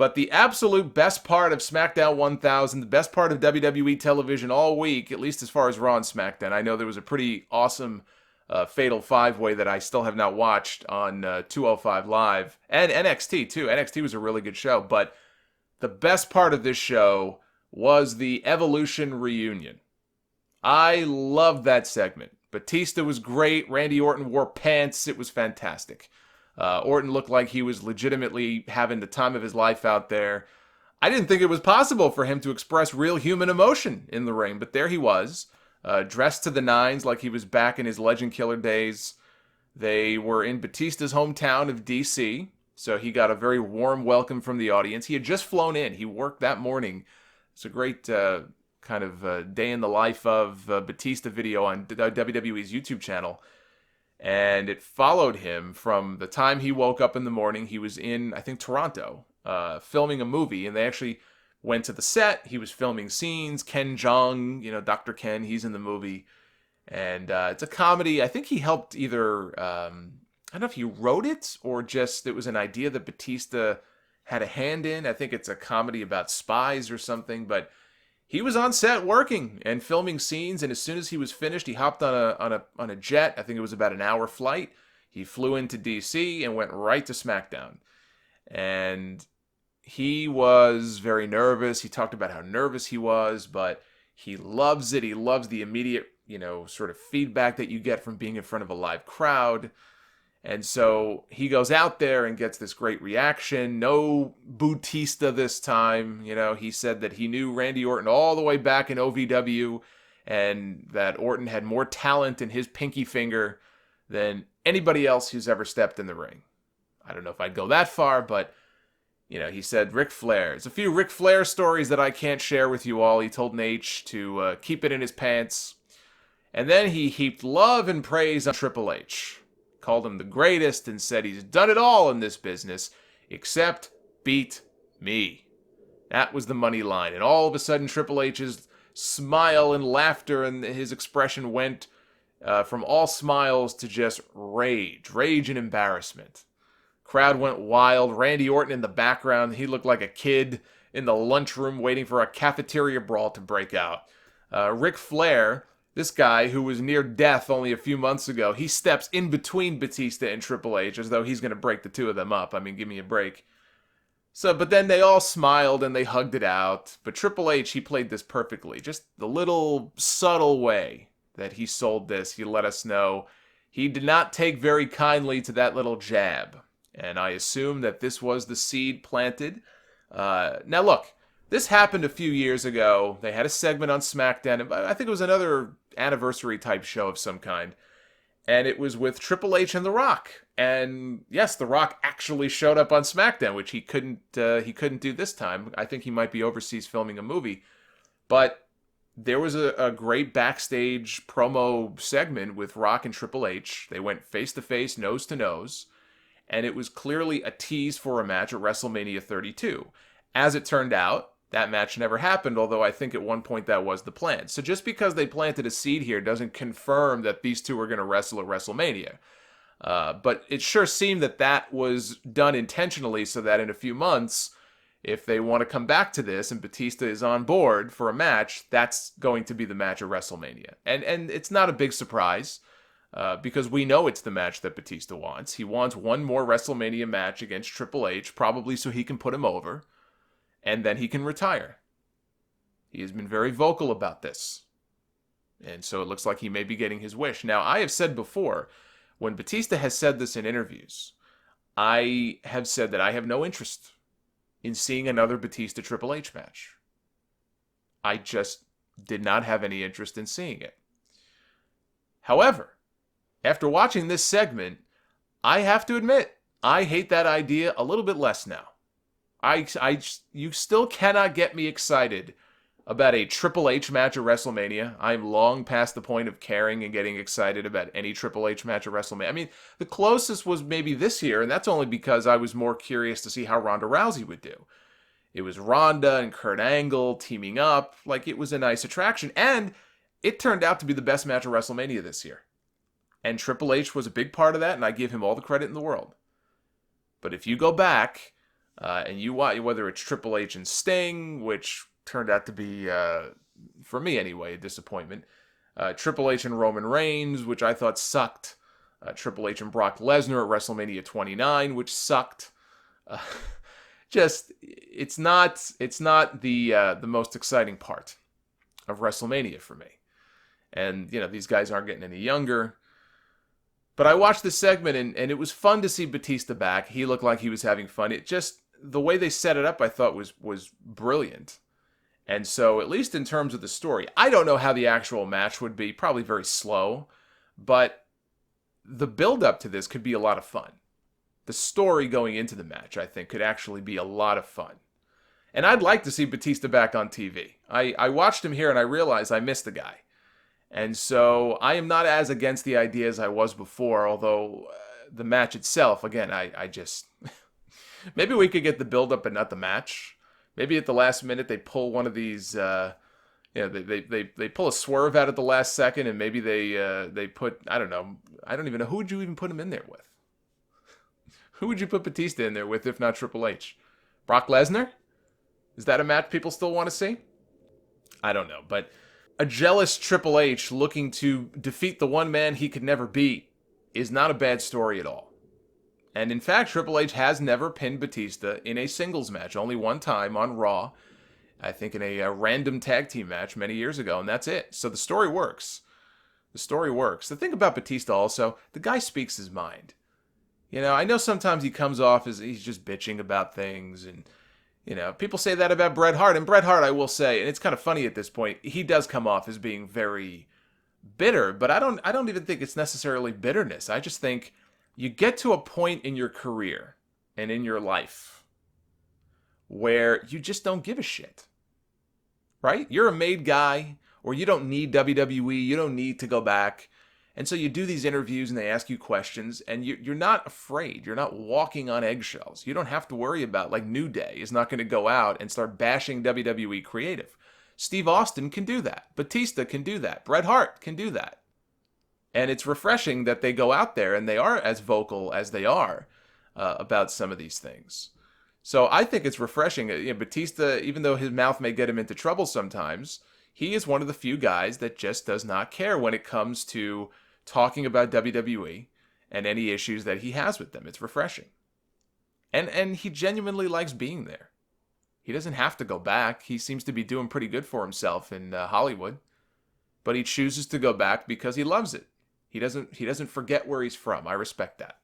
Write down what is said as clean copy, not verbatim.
But the absolute best part of SmackDown 1000, the best part of WWE television all week, at least as far as Raw and SmackDown, I know there was a pretty awesome Fatal 5-Way that I still have not watched on 205 Live, and NXT too. NXT was a really good show, but the best part of this show was the Evolution reunion. I loved that segment. Batista was great. Randy Orton wore pants. It was fantastic. Orton looked like he was legitimately having the time of his life out there. I didn't think it was possible for him to express real human emotion in the ring, but there he was, dressed to the nines like he was back in his Legend Killer days. They were in Batista's hometown of DC, so he got a very warm welcome from the audience. He had just flown in. He worked that morning. It's a great kind of day in the life of Batista video on WWE's YouTube channel. And it followed him from the time he woke up in the morning. He was in, I think, Toronto, filming a movie. And they actually went to the set. He was filming scenes. Ken Jeong, Dr. Ken, he's in the movie. And it's a comedy. I think he helped either, I don't know if he wrote it or just it was an idea that Batista had a hand in. I think it's a comedy about spies or something. But he was on set working and filming scenes, and as soon as he was finished, he hopped on a jet. I think it was about an hour flight. He flew into DC and went right to SmackDown. And he was very nervous. He talked about how nervous he was, but he loves it. He loves the immediate, sort of feedback that you get from being in front of a live crowd. And so he goes out there and gets this great reaction. No Batista this time. He said that he knew Randy Orton all the way back in OVW and that Orton had more talent in his pinky finger than anybody else who's ever stepped in the ring. I don't know if I'd go that far, but, he said Ric Flair. There's a few Ric Flair stories that I can't share with you all. He told Nate to keep it in his pants. And then he heaped love and praise on Triple H. Called him the greatest and said he's done it all in this business except beat me. That was the money line. And all of a sudden Triple H's smile and laughter and his expression went from all smiles to just rage and embarrassment. Crowd went wild. Randy Orton in the background, he looked like a kid in the lunchroom waiting for a cafeteria brawl to break out. Ric Flair, this guy who was near death only a few months ago, he steps in between Batista and Triple H as though he's going to break the two of them up. I mean, give me a break. But then they all smiled and they hugged it out. But Triple H, he played this perfectly. Just the little subtle way that he sold this, he let us know he did not take very kindly to that little jab. And I assume that this was the seed planted. Now look, this happened a few years ago. They had a segment on SmackDown. I think it was another anniversary type show of some kind. And it was with Triple H and The Rock. And yes, The Rock actually showed up on SmackDown, which he couldn't do this time. I think he might be overseas filming a movie. But there was a great backstage promo segment with Rock and Triple H. They went face to face, nose to nose. And it was clearly a tease for a match at WrestleMania 32. As it turned out, that match never happened, although I think at one point that was the plan. So just because they planted a seed here doesn't confirm that these two are going to wrestle at WrestleMania. But it sure seemed that was done intentionally so that in a few months, if they want to come back to this and Batista is on board for a match, that's going to be the match at WrestleMania. And it's not a big surprise because we know it's the match that Batista wants. He wants one more WrestleMania match against Triple H, probably so he can put him over. And then he can retire. He has been very vocal about this. And so it looks like he may be getting his wish. Now, I have said before, when Batista has said this in interviews, I have said that I have no interest in seeing another Batista Triple H match. I just did not have any interest in seeing it. However, after watching this segment, I have to admit, I hate that idea a little bit less now. You still cannot get me excited about a Triple H match at WrestleMania. I'm long past the point of caring and getting excited about any Triple H match at WrestleMania. I mean, the closest was maybe this year, and that's only because I was more curious to see how Ronda Rousey would do. It was Ronda and Kurt Angle teaming up. Like, it was a nice attraction, and it turned out to be the best match at WrestleMania this year. And Triple H was a big part of that, and I give him all the credit in the world. But if you go back, And you watch, whether it's Triple H and Sting, which turned out to be, for me anyway, a disappointment. Triple H and Roman Reigns, which I thought sucked. Triple H and Brock Lesnar at WrestleMania 29, which sucked. It's not the most exciting part of WrestleMania for me. And, these guys aren't getting any younger. But I watched this segment, and it was fun to see Batista back. He looked like he was having fun. The way they set it up, I thought was brilliant. And so, at least in terms of the story, I don't know how the actual match would be. Probably very slow. But the build-up to this could be a lot of fun. The story going into the match, I think, could actually be a lot of fun. And I'd like to see Batista back on TV. I watched him here, and I realized I missed the guy. And so I am not as against the idea as I was before, although the match itself, again, I just... Maybe we could get the build-up but not the match. Maybe at the last minute they pull one of these... they pull a swerve out at the last second, and maybe they put... I don't know. I don't even know. Who would you even put him in there with? Who would you put Batista in there with if not Triple H? Brock Lesnar? Is that a match people still want to see? I don't know, but... A jealous Triple H looking to defeat the one man he could never beat is not a bad story at all. And in fact, Triple H has never pinned Batista in a singles match, only one time on Raw, I think in a random tag team match many years ago, and that's it. So the story works. The story works. The thing about Batista also, the guy speaks his mind. I know sometimes he comes off as he's just bitching about things, and people say that about Bret Hart, and Bret Hart, I will say, and it's kind of funny at this point, he does come off as being very bitter, but I don't even think it's necessarily bitterness. I just think you get to a point in your career and in your life where you just don't give a shit, right? You're a made guy, or you don't need WWE, you don't need to go back, and so you do these interviews and they ask you questions, and you're not afraid. You're not walking on eggshells. You don't have to worry about, like, New Day is not going to go out and start bashing WWE creative. Steve Austin can do that. Batista can do that. Bret Hart can do that. And it's refreshing that they go out there and they are as vocal as they are about some of these things. So I think it's refreshing. Batista, even though his mouth may get him into trouble sometimes, he is one of the few guys that just does not care when it comes to talking about WWE and any issues that he has with them. It's refreshing. And he genuinely likes being there. He doesn't have to go back. He seems to be doing pretty good for himself in Hollywood. But he chooses to go back because he loves it. He doesn't forget where he's from. I respect that.